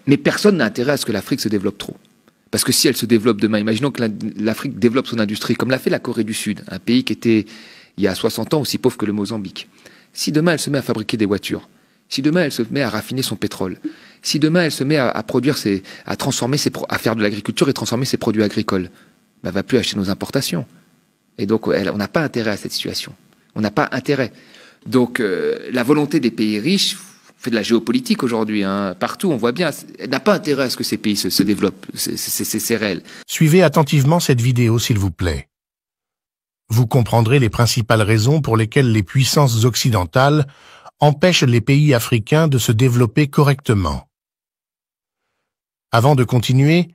Mais personne n'a intérêt à ce que l'Afrique se développe trop. Parce que si elle se développe demain, imaginons que l'Afrique développe son industrie, comme l'a fait la Corée du Sud, un pays qui était, il y a 60 ans, aussi pauvre que le Mozambique. Si demain elle se met à fabriquer des voitures, si demain elle se met à raffiner son pétrole, si demain elle se met à produire, à transformer à faire de l'agriculture et transformer ses produits agricoles, ben, elle va plus acheter nos importations. Et donc on n'a pas intérêt à cette situation. On n'a pas intérêt. Donc la volonté des pays riches, fait de la géopolitique aujourd'hui, hein, partout, on voit bien, elle n'a pas intérêt à ce que ces pays se développent, c'est réel. Suivez attentivement cette vidéo, s'il vous plaît. Vous comprendrez les principales raisons pour lesquelles les puissances occidentales empêchent les pays africains de se développer correctement. Avant de continuer,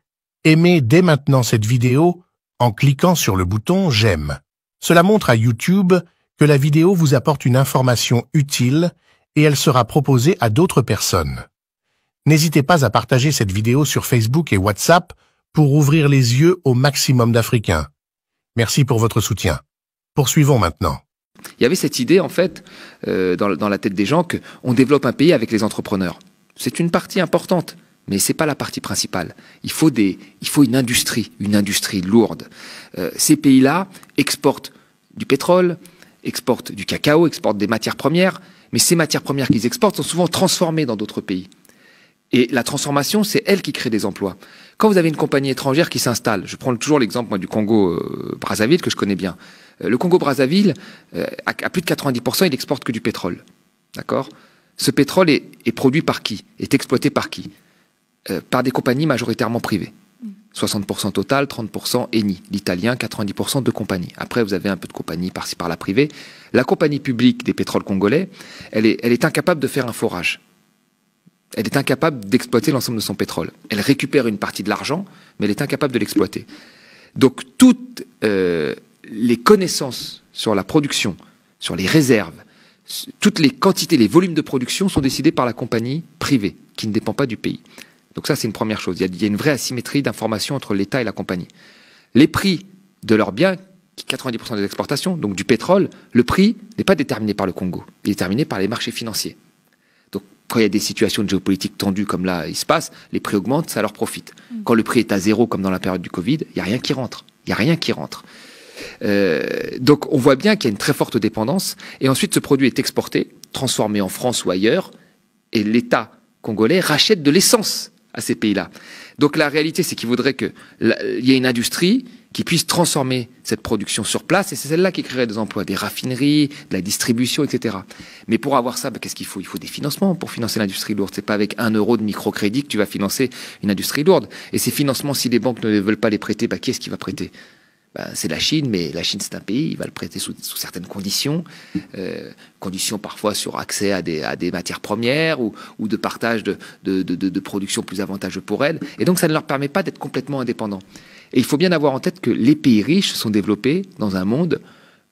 aimez dès maintenant cette vidéo en cliquant sur le bouton « J'aime ». Cela montre à YouTube que la vidéo vous apporte une information utile et elle sera proposée à d'autres personnes. N'hésitez pas à partager cette vidéo sur Facebook et WhatsApp pour ouvrir les yeux au maximum d'Africains. Merci pour votre soutien. Poursuivons maintenant. Il y avait cette idée, en fait, dans la tête des gens, qu'on développe un pays avec les entrepreneurs. C'est une partie importante, mais ce n'est pas la partie principale. Il faut une industrie lourde. Ces pays-là exportent du pétrole, exportent du cacao, exportent des matières premières, mais ces matières premières qu'ils exportent sont souvent transformées dans d'autres pays. Et la transformation, c'est elle qui crée des emplois. Quand vous avez une compagnie étrangère qui s'installe, je prends toujours l'exemple du Congo-Brazzaville, que je connais bien. Le Congo-Brazzaville, à plus de 90%, il exporte que du pétrole. D'accord ? Ce pétrole est produit par qui ? Est exploité par qui ? Par des compagnies majoritairement privées. 60% Total, 30% Eni. L'italien, 90% de compagnies. Après, vous avez un peu de compagnies par-ci par-là privées. La compagnie publique des pétroles congolais, elle est incapable de faire un forage. Elle est incapable d'exploiter l'ensemble de son pétrole. Elle récupère une partie de l'argent, mais elle est incapable de l'exploiter. Donc, toutes les connaissances sur la production, sur les réserves, toutes les quantités, les volumes de production sont décidés par la compagnie privée, qui ne dépend pas du pays. Donc ça, c'est une première chose. Il y a une vraie asymétrie d'information entre l'État et la compagnie. Les prix de leurs biens, 90% des exportations, donc du pétrole, le prix n'est pas déterminé par le Congo. Il est déterminé par les marchés financiers. Donc quand il y a des situations de géopolitique tendues comme là, il se passe, les prix augmentent, ça leur profite. Quand le prix est à zéro, comme dans la période du Covid, il n'y a rien qui rentre. Il n'y a rien qui rentre. Donc on voit bien qu'il y a une très forte dépendance. Et ensuite, ce produit est exporté, transformé en France ou ailleurs, et l'État congolais rachète de l'essence à ces pays-là. Donc la réalité, c'est qu'il faudrait qu'il y ait une industrie qui puisse transformer cette production sur place, et c'est celle-là qui créerait des emplois, des raffineries, de la distribution, etc. Mais pour avoir ça, qu'est-ce qu'il faut ? Il faut des financements pour financer l'industrie lourde. C'est pas avec 1 euro de microcrédit que tu vas financer une industrie lourde. Et ces financements, si les banques ne veulent pas les prêter, qui est-ce qui va prêter ? C'est la Chine, mais la Chine c'est un pays, il va le prêter sous certaines conditions, conditions parfois sur accès à des matières premières ou de partage de production plus avantageux pour elles. Et donc ça ne leur permet pas d'être complètement indépendants. Et il faut bien avoir en tête que les pays riches sont développés dans un monde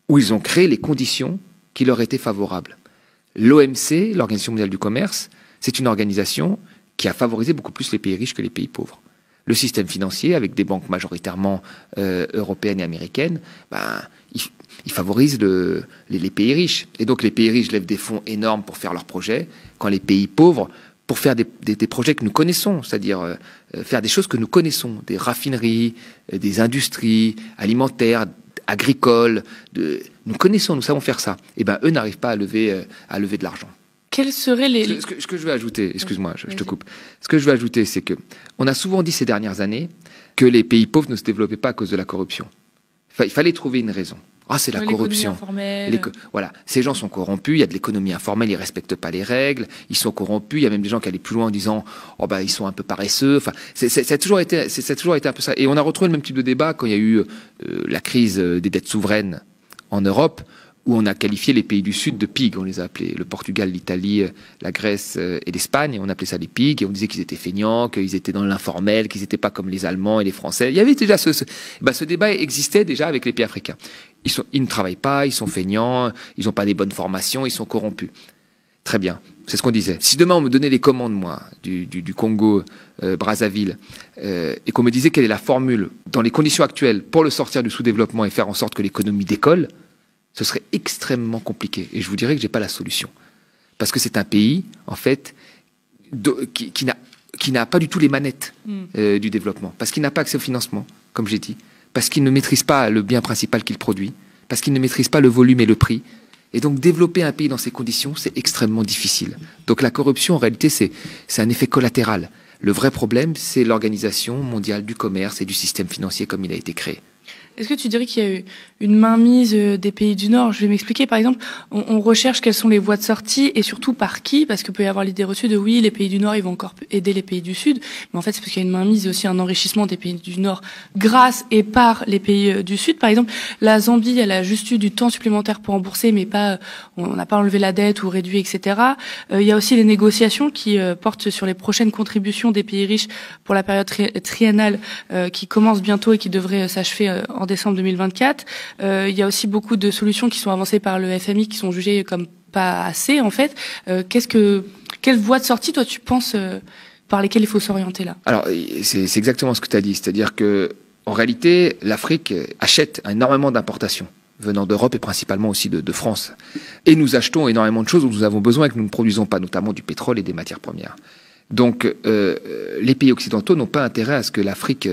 où ils ont créé les conditions qui leur étaient favorables. L'OMC, l'Organisation mondiale du commerce, c'est une organisation qui a favorisé beaucoup plus les pays riches que les pays pauvres. Le système financier, avec des banques majoritairement européennes et américaines, il favorise les pays riches. Et donc les pays riches lèvent des fonds énormes pour faire leurs projets, quand les pays pauvres, pour faire des projets que nous connaissons, c'est-à-dire faire des choses que nous connaissons, des raffineries, des industries alimentaires, agricoles, nous connaissons, nous savons faire ça. Et eux n'arrivent pas à lever de l'argent. Quels seraient les... Ce que je veux ajouter, excuse-moi, je te coupe. Ce que je veux ajouter, c'est que on a souvent dit ces dernières années que les pays pauvres ne se développaient pas à cause de la corruption. Il fallait trouver une raison. C'est la corruption. Voilà, ces gens sont corrompus, il y a de l'économie informelle, ils ne respectent pas les règles, ils sont corrompus, il y a même des gens qui allaient plus loin en disant ils sont un peu paresseux. Ça a toujours été un peu ça. Et on a retrouvé le même type de débat quand il y a eu la crise des dettes souveraines en Europe, où on a qualifié les pays du Sud de pigs, on les a appelés le Portugal, l'Italie, la Grèce et l'Espagne, et on appelait ça les pigs, et on disait qu'ils étaient feignants, qu'ils étaient dans l'informel, qu'ils n'étaient pas comme les Allemands et les Français. Il y avait déjà ce débat existait déjà avec les pays africains. Ils ne travaillent pas, ils sont feignants, ils n'ont pas des bonnes formations, ils sont corrompus. Très bien, c'est ce qu'on disait. Si demain on me donnait les commandes, moi, du Congo, Brazzaville, et qu'on me disait quelle est la formule, dans les conditions actuelles, pour le sortir du sous-développement et faire en sorte que l'économie décolle, ce serait extrêmement compliqué. Et je vous dirais que je n'ai pas la solution. Parce que c'est un pays, en fait, qui n'a qui n'a pas du tout les manettes du développement, parce qu'il n'a pas accès au financement, comme j'ai dit, parce qu'il ne maîtrise pas le bien principal qu'il produit, parce qu'il ne maîtrise pas le volume et le prix. Et donc développer un pays dans ces conditions, c'est extrêmement difficile. Donc la corruption, en réalité, c'est un effet collatéral. Le vrai problème, c'est l'Organisation mondiale du commerce et du système financier comme il a été créé. Est-ce que tu dirais qu'il y a eu une mainmise des pays du Nord? Je vais m'expliquer. Par exemple, on recherche quelles sont les voies de sortie et surtout par qui, parce que peut y avoir l'idée reçue de oui, les pays du Nord, ils vont encore aider les pays du Sud. Mais en fait, c'est parce qu'il y a une mainmise et aussi un enrichissement des pays du Nord grâce et par les pays du Sud. Par exemple, la Zambie, elle a juste eu du temps supplémentaire pour rembourser, mais pas, on n'a pas enlevé la dette ou réduit, etc. Il y a aussi les négociations qui portent sur les prochaines contributions des pays riches pour la période triennale qui commence bientôt et qui devrait s'achever en décembre 2024. Il y a aussi beaucoup de solutions qui sont avancées par le FMI qui sont jugées comme pas assez en fait. Quelle voie de sortie toi tu penses par lesquelles il faut s'orienter là? Alors c'est exactement ce que tu as dit, c'est-à-dire que en réalité l'Afrique achète énormément d'importations venant d'Europe et principalement aussi de France. Et nous achetons énormément de choses dont nous avons besoin et que nous ne produisons pas, notamment du pétrole et des matières premières. Donc les pays occidentaux n'ont pas intérêt à ce que l'Afrique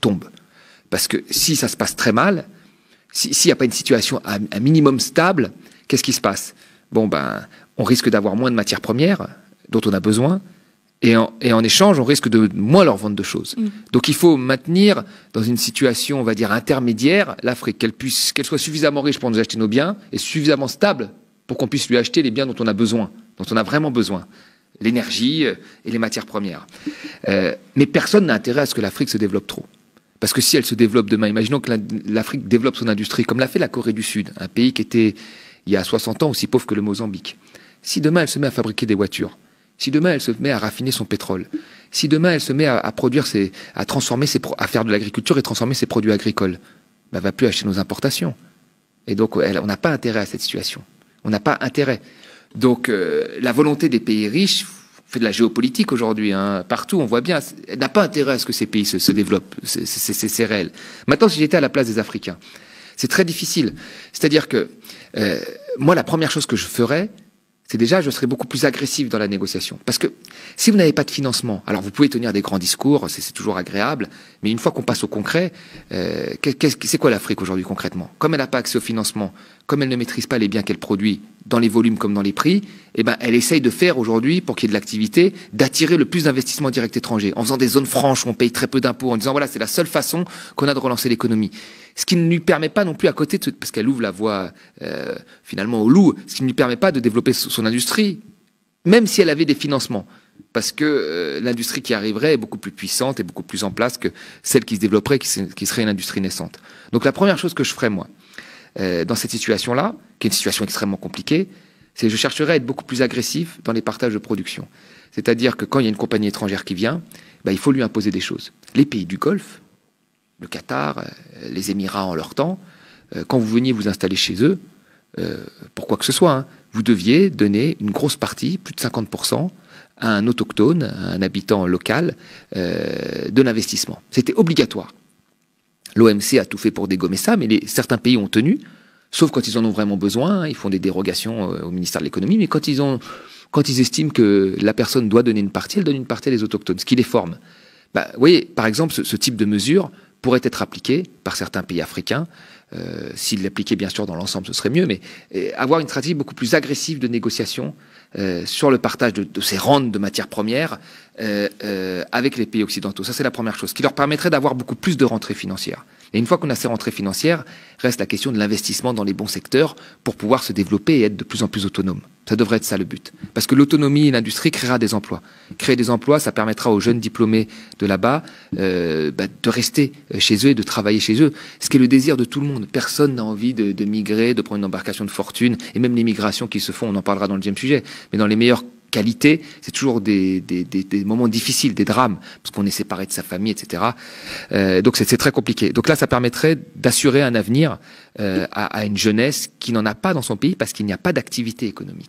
tombe. Parce que si ça se passe très mal, s'il n'y a pas une situation un minimum stable, qu'est-ce qui se passe? Bon, on risque d'avoir moins de matières premières dont on a besoin, et en échange, on risque de moins leur vendre de choses. Donc il faut maintenir dans une situation, on va dire, intermédiaire, l'Afrique, qu'elle soit suffisamment riche pour nous acheter nos biens, et suffisamment stable pour qu'on puisse lui acheter les biens dont on a besoin, dont on a vraiment besoin. L'énergie et les matières premières. Mais personne n'a intérêt à ce que l'Afrique se développe trop. Parce que si elle se développe demain, imaginons que l'Afrique développe son industrie, comme l'a fait la Corée du Sud, un pays qui était, il y a 60 ans, aussi pauvre que le Mozambique. Si demain elle se met à fabriquer des voitures, si demain elle se met à raffiner son pétrole, si demain elle se met à produire, à faire de l'agriculture et transformer ses produits agricoles, elle va plus acheter nos importations. Et donc on n'a pas intérêt à cette situation. On n'a pas intérêt. Donc la volonté des pays riches, on fait de la géopolitique aujourd'hui, partout, on voit bien, elle n'a pas intérêt à ce que ces pays se développent, c'est réel. Maintenant, si j'étais à la place des Africains, c'est très difficile. C'est-à-dire que moi, la première chose que je ferais, c'est déjà, je serais beaucoup plus agressif dans la négociation. Parce que si vous n'avez pas de financement, alors vous pouvez tenir des grands discours, c'est toujours agréable, mais une fois qu'on passe au concret, c'est quoi l'Afrique aujourd'hui concrètement? Comme elle n'a pas accès au financement, comme elle ne maîtrise pas les biens qu'elle produit, dans les volumes comme dans les prix, elle essaye de faire aujourd'hui, pour qu'il y ait de l'activité, d'attirer le plus d'investissements directs étrangers, en faisant des zones franches où on paye très peu d'impôts, en disant voilà, c'est la seule façon qu'on a de relancer l'économie. Ce qui ne lui permet pas non plus à côté, parce qu'elle ouvre la voie finalement au loup, ce qui ne lui permet pas de développer son industrie, même si elle avait des financements. Parce que l'industrie qui arriverait est beaucoup plus puissante et beaucoup plus en place que celle qui se développerait, qui serait une industrie naissante. Donc la première chose que je ferais, moi, dans cette situation-là, qui est une situation extrêmement compliquée, c'est que je chercherais à être beaucoup plus agressif dans les partages de production. C'est-à-dire que quand il y a une compagnie étrangère qui vient, il faut lui imposer des choses. Les pays du Golfe, le Qatar, les Émirats en leur temps, quand vous veniez vous installer chez eux, pour quoi que ce soit, vous deviez donner une grosse partie, plus de 50%, à un autochtone, à un habitant local, de l'investissement. C'était obligatoire. L'OMC a tout fait pour dégommer ça, mais certains pays ont tenu, sauf quand ils en ont vraiment besoin, ils font des dérogations au ministère de l'économie, mais quand ils estiment que la personne doit donner une partie, elle donne une partie à les autochtones, ce qui les forme. Vous voyez, par exemple, ce type de mesure pourrait être appliqué par certains pays africains. S'ils l'appliquaient bien sûr dans l'ensemble, ce serait mieux, mais avoir une stratégie beaucoup plus agressive de négociation sur le partage de ces rentes de matières premières avec les pays occidentaux. Ça, c'est la première chose, qui leur permettrait d'avoir beaucoup plus de rentrées financières. Et une fois qu'on a ces rentrées financières, reste la question de l'investissement dans les bons secteurs pour pouvoir se développer et être de plus en plus autonome. Ça devrait être ça le but. Parce que l'autonomie et l'industrie créera des emplois. Créer des emplois, ça permettra aux jeunes diplômés de là-bas de rester chez eux et de travailler chez eux. Ce qui est le désir de tout le monde. Personne n'a envie de migrer, de prendre une embarcation de fortune. Et même les migrations qui se font, on en parlera dans le deuxième sujet. Mais dans les meilleures qualités, c'est toujours des moments difficiles, des drames, parce qu'on est séparé de sa famille, etc. Donc c'est très compliqué. Donc là, ça permettrait d'assurer un avenir à une jeunesse qui n'en a pas dans son pays parce qu'il n'y a pas d'activité économique.